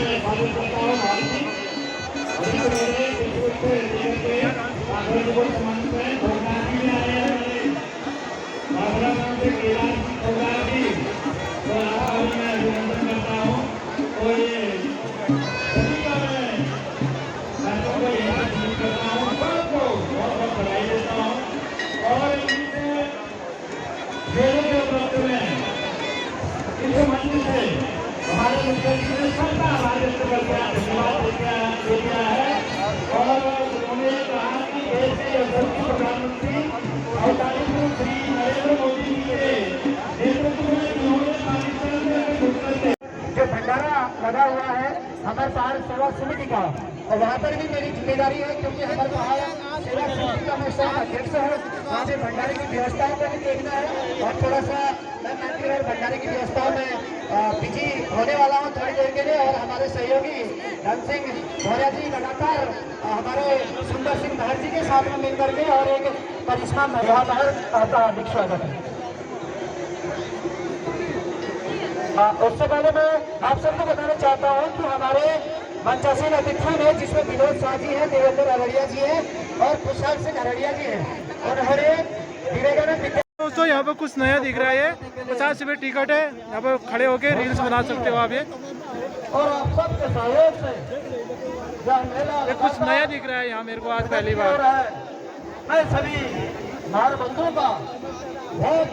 स्वागत करता हूँ भारत जी। अभी तो मेरे फेसबुक पे लेकर के आगरा को सम्मानित है भोगनाथ जी में आए हैं आगरा गांव से कैलाश भोगनाथ जी, तो आपका भी मैं अभिनंदन करता हूँ। और ये सभी का मैं छात्रों को यहाँ सम्मिलित करता हूँ, सबको बहुत बहुत बधाई देता हूँ। और इनसे खेलों के उपलब्ध में इस मंच से हमारे मुख्यमंत्री ने सबका आभार व्यक्त करके धन्यवाद दिया है। और उन्होंने कहा कि देश के यशस्वी प्रधानमंत्री आदरणीय श्री नरेंद्र मोदी जी के नेतृत्व में उन्होंने पाकिस्तान में घुसकर जो भंडारा लगा हुआ है हमारे पहाड़ सेवा समिति का, और वहाँ पर भी मेरी जिम्मेदारी है क्योंकि हमारे पहाड़ सेवा समिति का मैं स्वयं अध्यक्ष हूँ। वहाँ पे भंडारे की व्यवस्थाओं को भी देखना है और थोड़ा सा और भंडारे की व्यवस्थाओं में बिजी होने वाला हूँ थोड़ी देर के लिए। और हमारे सहयोगी धन सिंह मौर्य जी लगातार हमारे सुंदर सिंह महर जी के साथ में मिलकर के और एक करिश्मा यहाँ पर आपका हार्दिक स्वागत है। उससे पहले मैं आप सबको बताना चाहता हूँ कि हमारे मंचासीन अतिथि में जिसमें विनोद शाह जी हैं, देवेंद्र अरड़िया जी हैं और खुशहाल सिंह अरड़िया जी हैं, उन्होंने विवेकानंद। दोस्तों यहाँ पर कुछ नया दिख रहा है, 50 रुपये टिकट है, यहाँ पर खड़े होके रील्स बना सकते हो आप। ये कुछ नया दिख रहा है यहाँ मेरे को आज पहली बार। मैं सभी मार बंधुओं का बहुत